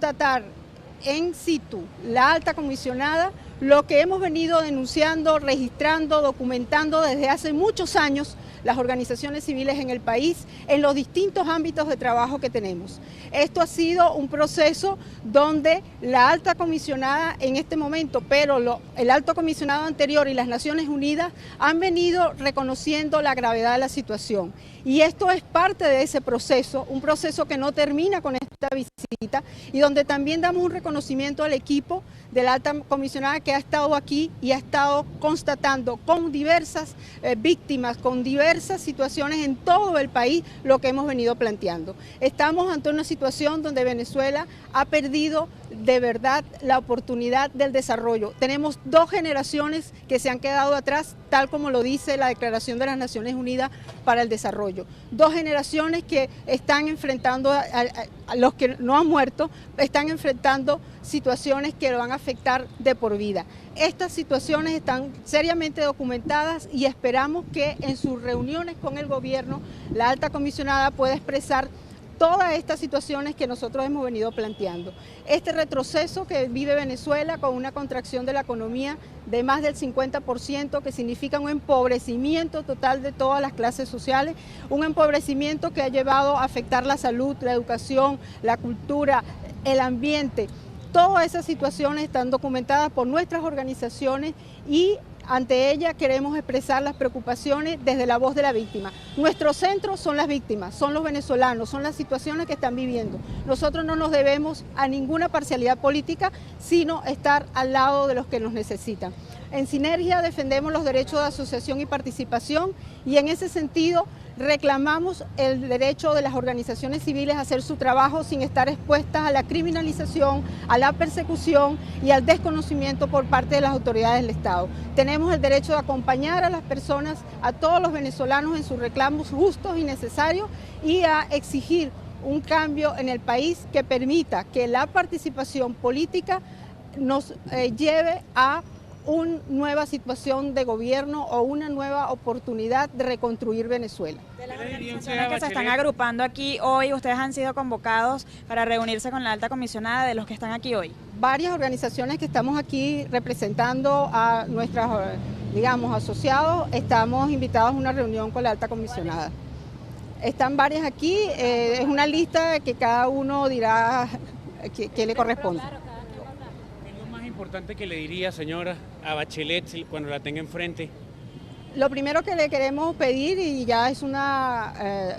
constatar en situ la alta comisionada lo que hemos venido denunciando, registrando, documentando desde hace muchos años las organizaciones civiles en el país, en los distintos ámbitos de trabajo que tenemos. Esto ha sido un proceso donde la alta comisionada en este momento, pero el alto comisionado anterior y las Naciones Unidas han venido reconociendo la gravedad de la situación. Y esto es parte de ese proceso, un proceso que no termina con esta visita y donde también damos un reconocimiento al equipo de la alta comisionada que ha estado aquí y ha estado constatando con diversas víctimas, con diversas situaciones en todo el país lo que hemos venido planteando. Estamos ante una situación donde Venezuela ha perdido de verdad la oportunidad del desarrollo. Tenemos 2 generaciones que se han quedado atrás, tal como lo dice la Declaración de las Naciones Unidas para el Desarrollo. 2 generaciones que están enfrentando, a los que no han muerto, están enfrentando situaciones que lo van a afectar de por vida. Estas situaciones están seriamente documentadas y esperamos que en sus reuniones con el gobierno la alta comisionada pueda expresar todas estas situaciones que nosotros hemos venido planteando. Este retroceso que vive Venezuela con una contracción de la economía de más del 50%, que significa un empobrecimiento total de todas las clases sociales, un empobrecimiento que ha llevado a afectar la salud, la educación, la cultura, el ambiente. Todas esas situaciones están documentadas por nuestras organizaciones y ante ella queremos expresar las preocupaciones desde la voz de la víctima. Nuestro centro son las víctimas, son los venezolanos, son las situaciones que están viviendo. Nosotros no nos debemos a ninguna parcialidad política, sino estar al lado de los que nos necesitan. En Sinergia defendemos los derechos de asociación y participación y en ese sentido reclamamos el derecho de las organizaciones civiles a hacer su trabajo sin estar expuestas a la criminalización, a la persecución y al desconocimiento por parte de las autoridades del Estado. Tenemos el derecho de acompañar a las personas, a todos los venezolanos en sus reclamos justos y necesarios y a exigir un cambio en el país que permita que la participación política nos lleve a una nueva situación de gobierno o una nueva oportunidad de reconstruir Venezuela. De las organizaciones que se están agrupando aquí hoy, ustedes han sido convocados para reunirse con la alta comisionada, de los que están aquí hoy. Varias organizaciones que estamos aquí representando a nuestros, digamos, asociados, estamos invitados a una reunión con la alta comisionada. Están varias aquí, es una lista que cada uno dirá que le corresponde. Importante que le diría, señora, a Bachelet cuando la tenga enfrente? Lo primero que le queremos pedir, y ya es una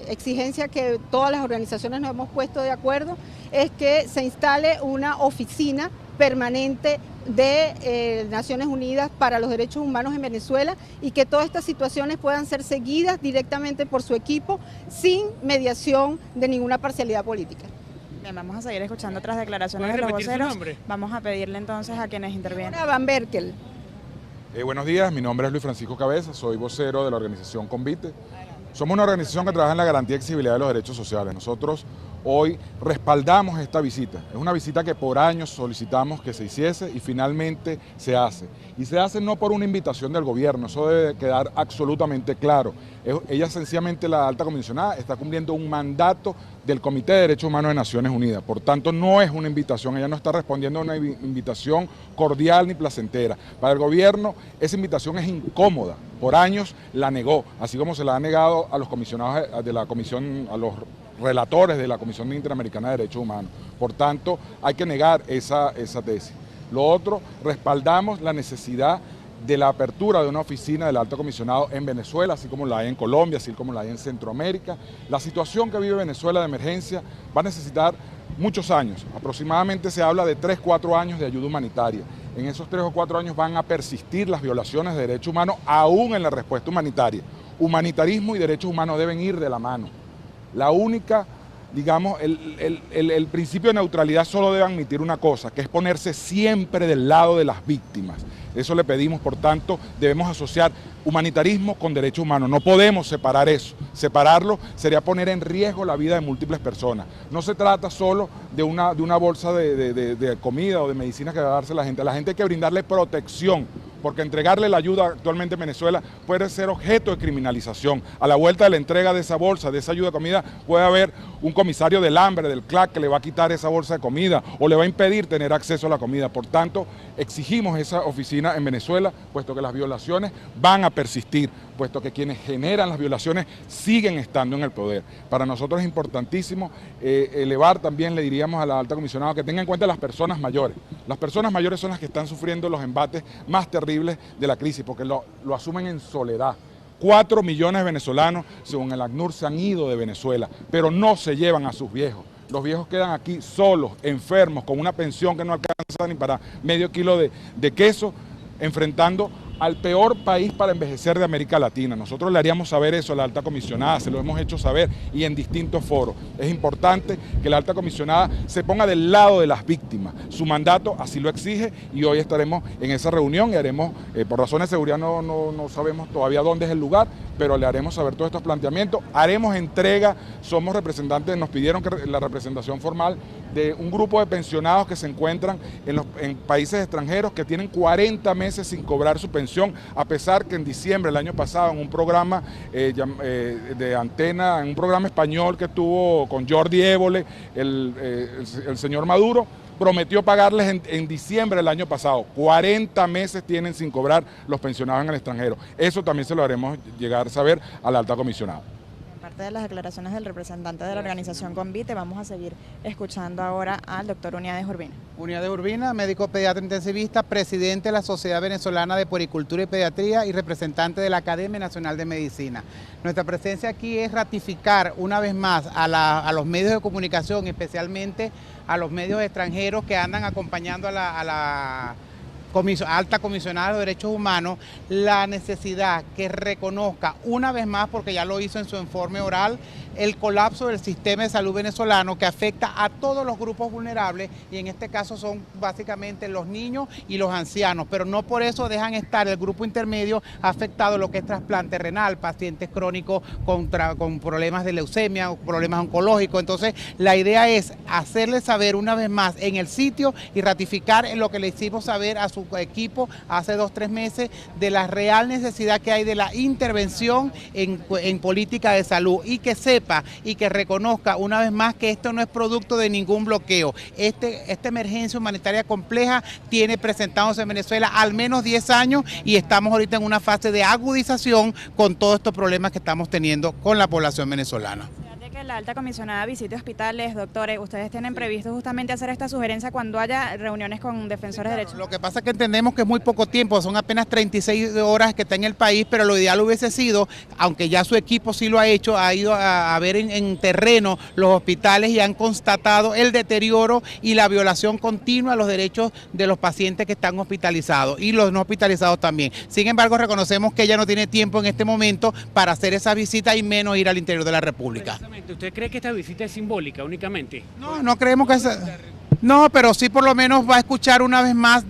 exigencia que todas las organizaciones nos hemos puesto de acuerdo, es que se instale una oficina permanente de Naciones Unidas para los Derechos Humanos en Venezuela y que todas estas situaciones puedan ser seguidas directamente por su equipo sin mediación de ninguna parcialidad política. Bien, vamos a seguir escuchando otras declaraciones de los voceros. Vamos a pedirle entonces a quienes intervienen. Van Berkel. Buenos días, mi nombre es Luis Francisco Cabeza, soy vocero de la organización Convite. Somos una organización que trabaja en la garantía y accesibilidad de los derechos sociales. Nosotros hoy respaldamos esta visita. Es una visita que por años solicitamos que se hiciese y finalmente se hace. Y se hace no por una invitación del gobierno, eso debe quedar absolutamente claro. Ella sencillamente, la alta comisionada, está cumpliendo un mandato del Comité de Derechos Humanos de Naciones Unidas. Por tanto, no es una invitación, ella no está respondiendo a una invitación cordial ni placentera. Para el gobierno, esa invitación es incómoda. Por años la negó, así como se la ha negado a los comisionados de la comisión, a los relatores de la Comisión Interamericana de Derechos Humanos. Por tanto, hay que negar esa tesis. Lo otro, respaldamos la necesidad de la apertura de una oficina del alto comisionado en Venezuela, así como la hay en Colombia, así como la hay en Centroamérica. La situación que vive Venezuela de emergencia va a necesitar muchos años, aproximadamente se habla de 3-4 años de ayuda humanitaria. En esos 3 o 4 años van a persistir las violaciones de derechos humanos aún en la respuesta humanitaria. Humanitarismo y derechos humanos deben ir de la mano. La única, digamos, el principio de neutralidad solo debe admitir una cosa, que es ponerse siempre del lado de las víctimas. Eso le pedimos, por tanto, debemos asociar humanitarismo con derechos humanos. No podemos separar eso. Separarlo sería poner en riesgo la vida de múltiples personas. No se trata solo de una bolsa de comida o de medicinas que va a darse a la gente. A la gente hay que brindarle protección, porque entregarle la ayuda actualmente en Venezuela puede ser objeto de criminalización. A la vuelta de la entrega de esa bolsa, de esa ayuda de comida, puede haber un comisario del hambre, del CLAC, que le va a quitar esa bolsa de comida o le va a impedir tener acceso a la comida. Por tanto, exigimos esa oficina en Venezuela, puesto que las violaciones van a persistir, puesto que quienes generan las violaciones siguen estando en el poder. Para nosotros es importantísimo elevar también, le diríamos a la alta comisionada, que tenga en cuenta a las personas mayores. Las personas mayores son las que están sufriendo los embates más terribles de la crisis, porque lo asumen en soledad. 4 millones de venezolanos, según el ACNUR, se han ido de Venezuela, pero no se llevan a sus viejos. Los viejos quedan aquí solos, enfermos, con una pensión que no alcanza ni para medio kilo de queso, enfrentando al peor país para envejecer de América Latina. Nosotros le haríamos saber eso a la alta comisionada, se lo hemos hecho saber y en distintos foros. Es importante que la alta comisionada se ponga del lado de las víctimas. Su mandato así lo exige y hoy estaremos en esa reunión y haremos, por razones de seguridad no sabemos todavía dónde es el lugar, pero le haremos saber todos estos planteamientos. Haremos entrega, somos representantes, nos pidieron que la representación formal de un grupo de pensionados que se encuentran en países extranjeros que tienen 40 meses sin cobrar su pensión, a pesar que en diciembre del año pasado en un programa de Antena, en un programa español que tuvo con Jordi Évole, el señor Maduro, prometió pagarles en diciembre del año pasado. 40 meses tienen sin cobrar los pensionados en el extranjero. Eso también se lo haremos llegar a saber a la alta comisionada. Parte de las declaraciones del representante de la organización Convite, vamos a seguir escuchando ahora al doctor Uniades Urbina. Uniades Urbina, médico pediatra intensivista, presidente de la Sociedad Venezolana de Puericultura y Pediatría y representante de la Academia Nacional de Medicina. Nuestra presencia aquí es ratificar una vez más a los medios de comunicación, especialmente a los medios extranjeros que andan acompañando a la alta comisionada de los derechos humanos, la necesidad que reconozca una vez más, porque ya lo hizo en su informe oral, el colapso del sistema de salud venezolano que afecta a todos los grupos vulnerables y en este caso son básicamente los niños y los ancianos, pero no por eso dejan estar el grupo intermedio afectado, lo que es trasplante renal, pacientes crónicos con problemas de leucemia, problemas oncológicos. Entonces la idea es hacerles saber una vez más en el sitio y ratificar en lo que le hicimos saber a su equipo hace 2 o 3 meses de la real necesidad que hay de la intervención en política de salud y que sepa y que reconozca una vez más que esto no es producto de ningún bloqueo. Esta emergencia humanitaria compleja tiene presentándose en Venezuela al menos 10 años y estamos ahorita en una fase de agudización con todos estos problemas que estamos teniendo con la población venezolana. Que la alta comisionada visite hospitales, doctores, ustedes tienen previsto justamente hacer esta sugerencia cuando haya reuniones con defensores de derechos. Lo que pasa es que entendemos que es muy poco tiempo, son apenas 36 horas que está en el país, pero lo ideal hubiese sido, aunque ya su equipo sí lo ha hecho, ha ido a ver en terreno los hospitales y han constatado el deterioro y la violación continua a los derechos de los pacientes que están hospitalizados y los no hospitalizados también. Sin embargo, reconocemos que ella no tiene tiempo en este momento para hacer esa visita y menos ir al interior de la República. ¿Usted cree que esta visita es simbólica únicamente? No creemos que sea... No, pero sí por lo menos va a escuchar una vez más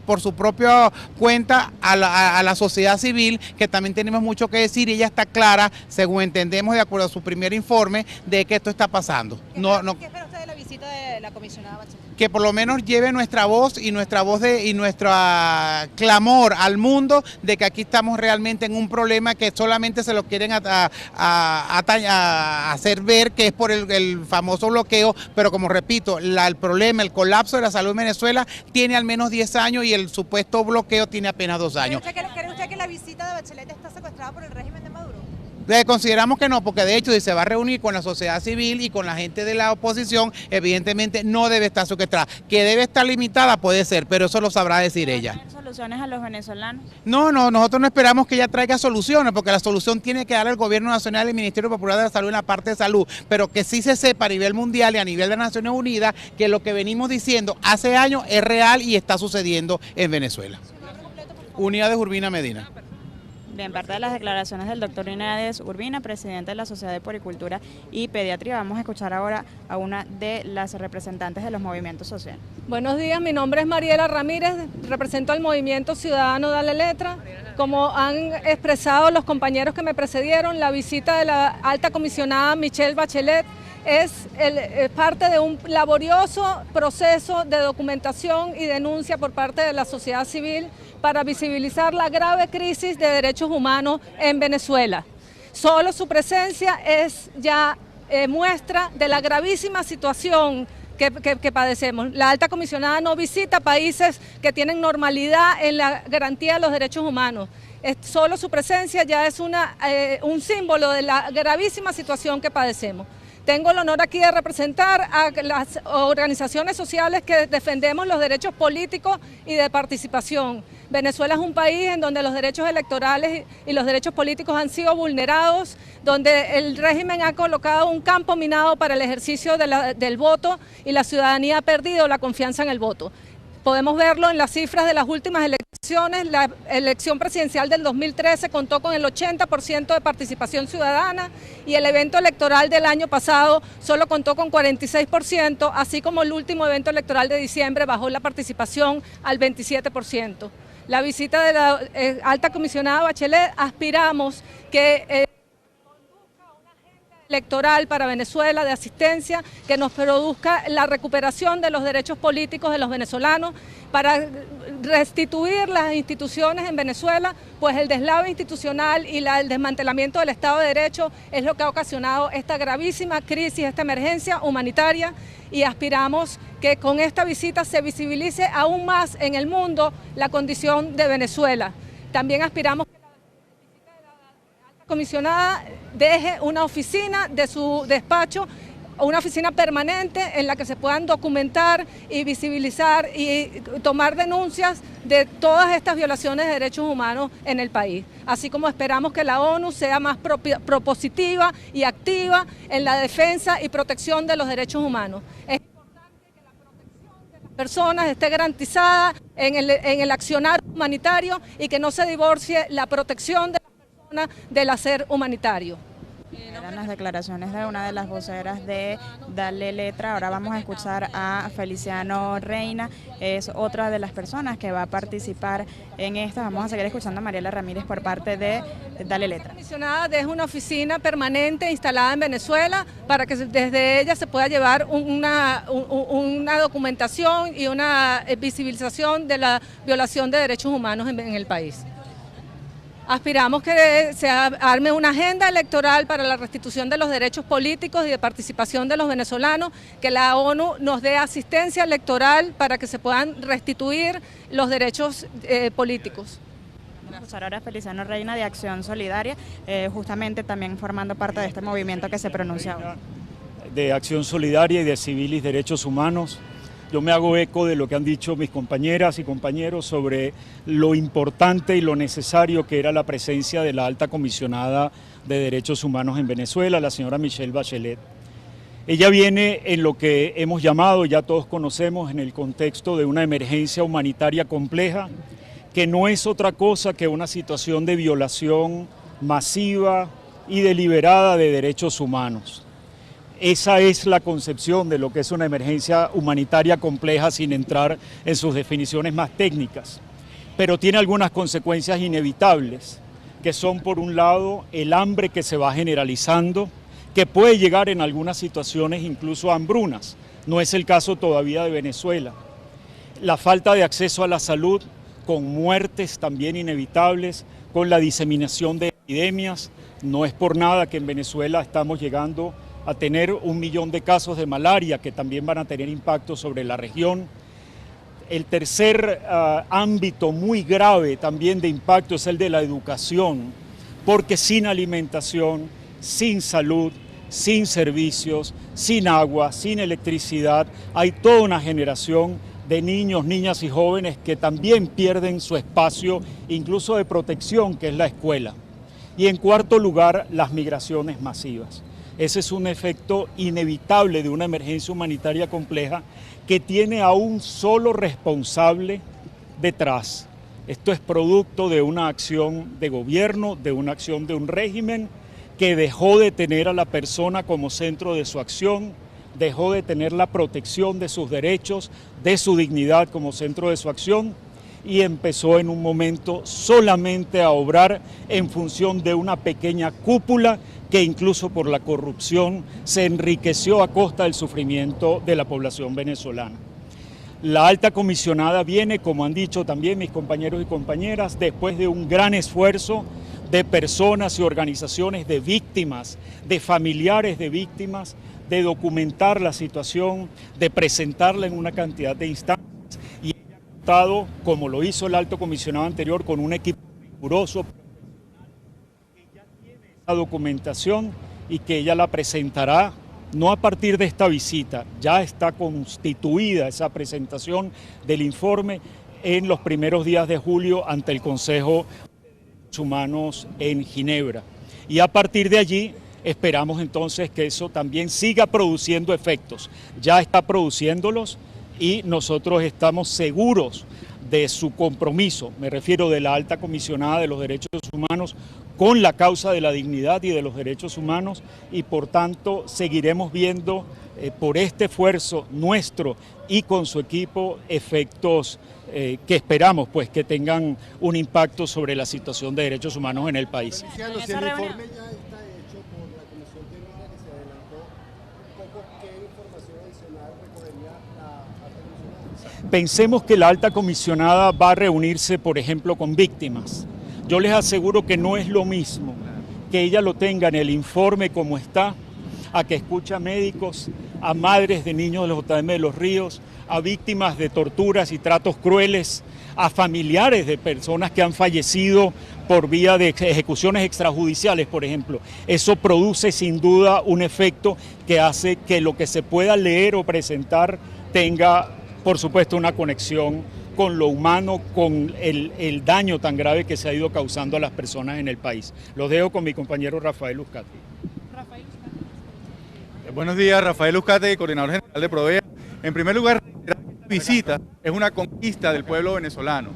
por su propia cuenta a la sociedad civil, que también tenemos mucho que decir y ella está clara, según entendemos de acuerdo a su primer informe, de que esto está pasando. ¿Qué espera usted de la visita de la comisionada Bachelet? Que por lo menos lleve nuestra voz y nuestro clamor al mundo de que aquí estamos realmente en un problema que solamente se lo quieren hacer ver que es por el famoso bloqueo, pero como repito, el problema, el colapso de la salud en Venezuela tiene al menos 10 años y el supuesto bloqueo tiene apenas 2 años. ¿Cree usted que la visita de Bachelet está secuestrada por el régimen de Maduro? Consideramos que no, porque de hecho si se va a reunir con la sociedad civil y con la gente de la oposición, evidentemente no debe estar secuestrada. Que debe estar limitada puede ser, pero eso lo sabrá decir ella. ¿Tienen soluciones a los venezolanos? No, nosotros no esperamos que ella traiga soluciones, porque la solución tiene que dar el Gobierno Nacional y el Ministerio Popular de la Salud en la parte de salud, pero que sí se sepa a nivel mundial y a nivel de las Naciones Unidas que lo que venimos diciendo hace años es real y está sucediendo en Venezuela. Uniades Urbina Medina. Bien, parte de las declaraciones del doctor Uniades Urbina, presidente de la Sociedad de Puericultura y Pediatría. Vamos a escuchar ahora a una de las representantes de los movimientos sociales. Buenos días, mi nombre es Mariela Ramírez, represento al Movimiento Ciudadano Dale Letra. Como han expresado los compañeros que me precedieron, la visita de la alta comisionada Michelle Bachelet es parte de un laborioso proceso de documentación y denuncia por parte de la sociedad civil para visibilizar la grave crisis de derechos humanos en Venezuela. Solo su presencia es ya muestra de la gravísima situación que padecemos. La alta comisionada no visita países que tienen normalidad en la garantía de los derechos humanos. Solo su presencia ya es un símbolo de la gravísima situación que padecemos. Tengo el honor aquí de representar a las organizaciones sociales que defendemos los derechos políticos y de participación. Venezuela es un país en donde los derechos electorales y los derechos políticos han sido vulnerados, donde el régimen ha colocado un campo minado para el ejercicio del voto y la ciudadanía ha perdido la confianza en el voto. Podemos verlo en las cifras de las últimas elecciones. La elección presidencial del 2013 contó con el 80% de participación ciudadana y el evento electoral del año pasado solo contó con 46%, así como el último evento electoral de diciembre bajó la participación al 27%. La visita de la alta comisionada Bachelet, aspiramos que electoral para Venezuela de asistencia que nos produzca la recuperación de los derechos políticos de los venezolanos para restituir las instituciones en Venezuela, pues el deslave institucional y el desmantelamiento del Estado de Derecho es lo que ha ocasionado esta gravísima crisis, esta emergencia humanitaria, y aspiramos que con esta visita se visibilice aún más en el mundo la condición de Venezuela. También aspiramos que la comisionada deje una oficina de su despacho, una oficina permanente en la que se puedan documentar y visibilizar y tomar denuncias de todas estas violaciones de derechos humanos en el país. Así como esperamos que la ONU sea más propositiva y activa en la defensa y protección de los derechos humanos. Es importante que la protección de las personas esté garantizada en el accionar humanitario y que no se divorcie la protección de las personas del hacer humanitario. Eran las declaraciones de una de las voceras de Dale Letra. Ahora vamos a escuchar a Feliciano Reina, es otra de las personas que va a participar en esta. Vamos a seguir escuchando a Mariela Ramírez por parte de Dale Letra. La comisionada deja una oficina permanente instalada en Venezuela para que desde ella se pueda llevar una documentación y una visibilización de la violación de derechos humanos en el país. Aspiramos que se arme una agenda electoral para la restitución de los derechos políticos y de participación de los venezolanos, que la ONU nos dé asistencia electoral para que se puedan restituir los derechos políticos. Vamos a escuchar ahora a Feliciano Reina de Acción Solidaria, justamente también formando parte de este movimiento que se pronuncia hoy. De Acción Solidaria y de Civilis Derechos Humanos. Yo me hago eco de lo que han dicho mis compañeras y compañeros sobre lo importante y lo necesario que era la presencia de la alta comisionada de Derechos Humanos en Venezuela, la señora Michelle Bachelet. Ella viene en lo que hemos llamado, ya todos conocemos, en el contexto de una emergencia humanitaria compleja, que no es otra cosa que una situación de violación masiva y deliberada de derechos humanos. Esa es la concepción de lo que es una emergencia humanitaria compleja sin entrar en sus definiciones más técnicas. Pero tiene algunas consecuencias inevitables, que son por un lado el hambre que se va generalizando, que puede llegar en algunas situaciones incluso a hambrunas. No es el caso todavía de Venezuela. La falta de acceso a la salud, con muertes también inevitables, con la diseminación de epidemias. No es por nada que en Venezuela estamos llegando a tener 1 millón de casos de malaria que también van a tener impacto sobre la región. El tercer ámbito muy grave también de impacto es el de la educación, porque sin alimentación, sin salud, sin servicios, sin agua, sin electricidad, hay toda una generación de niños, niñas y jóvenes que también pierden su espacio, incluso de protección, que es la escuela. Y en cuarto lugar, las migraciones masivas. Ese es un efecto inevitable de una emergencia humanitaria compleja que tiene a un solo responsable detrás. Esto es producto de una acción de gobierno, de una acción de un régimen que dejó de tener a la persona como centro de su acción, dejó de tener la protección de sus derechos, de su dignidad como centro de su acción y empezó en un momento solamente a obrar en función de una pequeña cúpula que incluso por la corrupción se enriqueció a costa del sufrimiento de la población venezolana. La alta comisionada viene, como han dicho también mis compañeros y compañeras, después de un gran esfuerzo de personas y organizaciones de víctimas, de familiares de víctimas, de documentar la situación, de presentarla en una cantidad de instancias, y ella ha contado, como lo hizo el alto comisionado anterior, con un equipo riguroso que ya tiene esa documentación y que ella la presentará no a partir de esta visita, ya está constituida esa presentación del informe en los primeros días de julio ante el Consejo de Derechos Humanos en Ginebra. Y a partir de allí esperamos entonces que eso también siga produciendo efectos. Ya está produciéndolos y nosotros estamos seguros de su compromiso, me refiero de la alta comisionada de los derechos humanos, con la causa de la dignidad y de los derechos humanos, y por tanto seguiremos viendo por este esfuerzo nuestro y con su equipo efectos que esperamos pues que tengan un impacto sobre la situación de derechos humanos en el país. Pensemos que la alta comisionada va a reunirse, por ejemplo, con víctimas. Yo les aseguro que no es lo mismo que ella lo tenga en el informe como está, a que escuche a médicos, a madres de niños de los JM de los Ríos, a víctimas de torturas y tratos crueles, a familiares de personas que han fallecido por vía de ejecuciones extrajudiciales, por ejemplo. Eso produce sin duda un efecto que hace que lo que se pueda leer o presentar tenga, por supuesto, una conexión con lo humano, con el daño tan grave que se ha ido causando a las personas en el país. Los dejo con mi compañero Rafael Uzcategui. Buenos días, Rafael Uzcategui, coordinador general de Provea. En primer lugar, esta visita es una conquista del pueblo venezolano.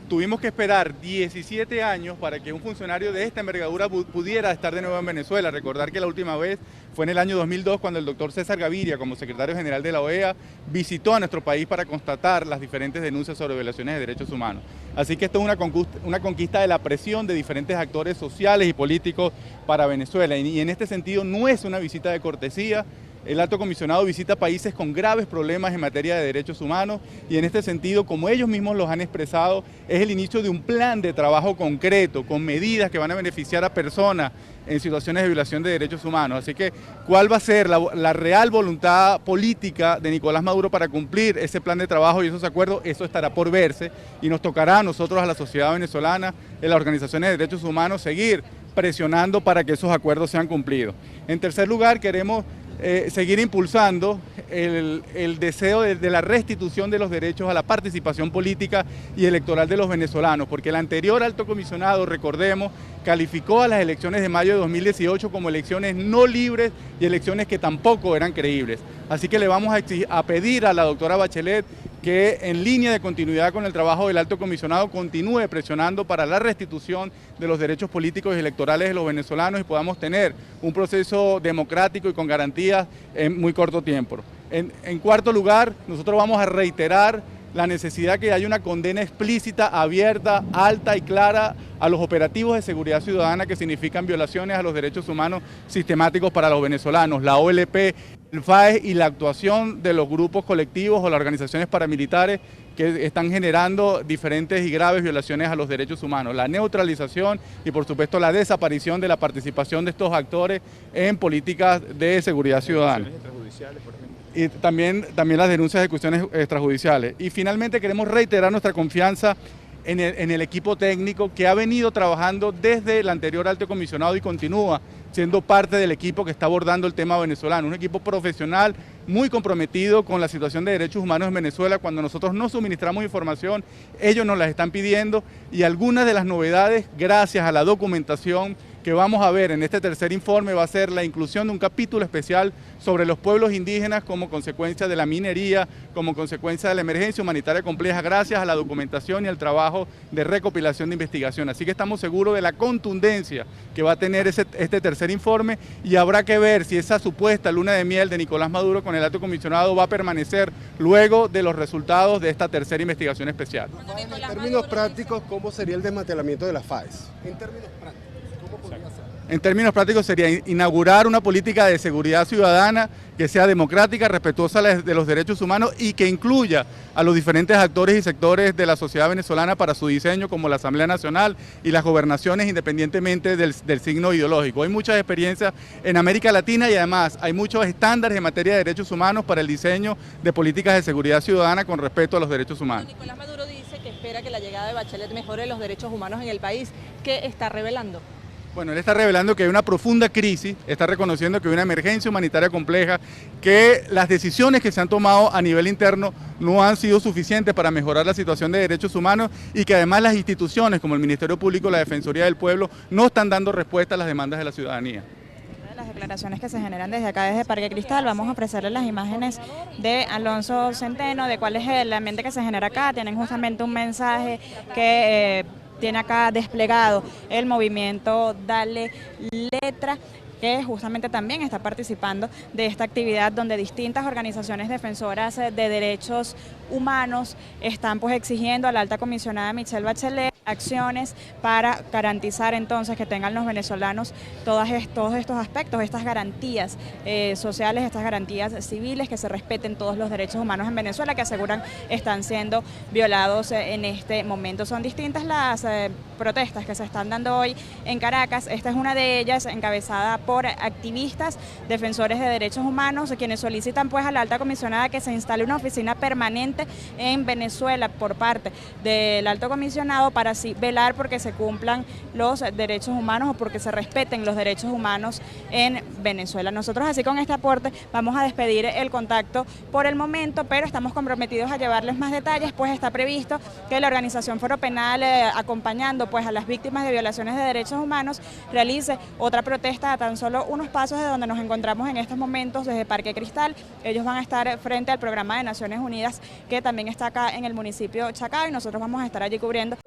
Tuvimos que esperar 17 años para que un funcionario de esta envergadura pudiera estar de nuevo en Venezuela. Recordar que la última vez fue en el año 2002 cuando el doctor César Gaviria, como secretario general de la OEA, visitó a nuestro país para constatar las diferentes denuncias sobre violaciones de derechos humanos. Así que esto es una conquista de la presión de diferentes actores sociales y políticos para Venezuela. Y en este sentido no es una visita de cortesía. El alto comisionado visita países con graves problemas en materia de derechos humanos y en este sentido, como ellos mismos los han expresado, es el inicio de un plan de trabajo concreto, con medidas que van a beneficiar a personas en situaciones de violación de derechos humanos. Así que, ¿cuál va a ser la real voluntad política de Nicolás Maduro para cumplir ese plan de trabajo y esos acuerdos? Eso estará por verse y nos tocará a nosotros, a la sociedad venezolana, en las organizaciones de derechos humanos, seguir presionando para que esos acuerdos sean cumplidos. En tercer lugar, queremos seguir impulsando el deseo de la restitución de los derechos a la participación política y electoral de los venezolanos, porque el anterior alto comisionado, recordemos, calificó a las elecciones de mayo de 2018 como elecciones no libres y elecciones que tampoco eran creíbles. Así que le vamos a pedir a la doctora Bachelet que en línea de continuidad con el trabajo del alto comisionado continúe presionando para la restitución de los derechos políticos y electorales de los venezolanos y podamos tener un proceso democrático y con garantías en muy corto tiempo. En cuarto lugar, nosotros vamos a reiterar la necesidad que haya una condena explícita, abierta, alta y clara a los operativos de seguridad ciudadana que significan violaciones a los derechos humanos sistemáticos para los venezolanos, la OLP, el FAES y la actuación de los grupos colectivos o las organizaciones paramilitares que están generando diferentes y graves violaciones a los derechos humanos, la neutralización y por supuesto la desaparición de la participación de estos actores en políticas de seguridad ciudadana. Y también las denuncias de cuestiones extrajudiciales. Y finalmente queremos reiterar nuestra confianza en el equipo técnico que ha venido trabajando desde el anterior alto comisionado y continúa siendo parte del equipo que está abordando el tema venezolano. Un equipo profesional muy comprometido con la situación de derechos humanos en Venezuela. Cuando nosotros no suministramos información, ellos nos las están pidiendo y algunas de las novedades, gracias a la documentación que vamos a ver en este tercer informe va a ser la inclusión de un capítulo especial sobre los pueblos indígenas como consecuencia de la minería, como consecuencia de la emergencia humanitaria compleja, gracias a la documentación y al trabajo de recopilación de investigación. Así que estamos seguros de la contundencia que va a tener este tercer informe, y habrá que ver si esa supuesta luna de miel de Nicolás Maduro con el alto comisionado va a permanecer luego de los resultados de esta tercera investigación especial. En términos prácticos, ¿cómo sería el desmantelamiento de la FAES? En términos prácticos, ¿cómo podría ser? En términos prácticos sería inaugurar una política de seguridad ciudadana que sea democrática, respetuosa de los derechos humanos y que incluya a los diferentes actores y sectores de la sociedad venezolana para su diseño, como la Asamblea Nacional y las gobernaciones, independientemente del signo ideológico. Hay muchas experiencias en América Latina y además hay muchos estándares en materia de derechos humanos para el diseño de políticas de seguridad ciudadana con respeto a los derechos humanos. Nicolás Maduro dice que espera que la llegada de Bachelet mejore los derechos humanos en el país. ¿Qué está revelando? Bueno, él está revelando que hay una profunda crisis, está reconociendo que hay una emergencia humanitaria compleja, que las decisiones que se han tomado a nivel interno no han sido suficientes para mejorar la situación de derechos humanos y que además las instituciones como el Ministerio Público y la Defensoría del Pueblo no están dando respuesta a las demandas de la ciudadanía. Las declaraciones que se generan desde acá, desde Parque Cristal, vamos a ofrecerles las imágenes de Alonso Centeno, de cuál es el ambiente que se genera acá. Tienen justamente un mensaje que tiene acá desplegado el movimiento Dale Letra, que justamente también está participando de esta actividad donde distintas organizaciones defensoras de derechos humanos están pues exigiendo a la alta comisionada Michelle Bachelet acciones para garantizar entonces que tengan los venezolanos todos estos aspectos, estas garantías sociales, estas garantías civiles, que se respeten todos los derechos humanos en Venezuela, que aseguran están siendo violados en este momento. Son distintas las protestas que se están dando hoy en Caracas. Esta es una de ellas, encabezada por activistas, defensores de derechos humanos, quienes solicitan pues a la alta comisionada que se instale una oficina permanente en Venezuela por parte del alto comisionado para así velar porque se cumplan los derechos humanos o porque se respeten los derechos humanos en Venezuela. Nosotros así con este aporte vamos a despedir el contacto por el momento, pero estamos comprometidos a llevarles más detalles, pues está previsto que la organización Foro Penal, acompañando pues a las víctimas de violaciones de derechos humanos, realice otra protesta a tan solo unos pasos de donde nos encontramos en estos momentos, desde Parque Cristal. Ellos van a estar frente al programa de Naciones Unidas, que también está acá en el municipio Chacao, y nosotros vamos a estar allí cubriendo.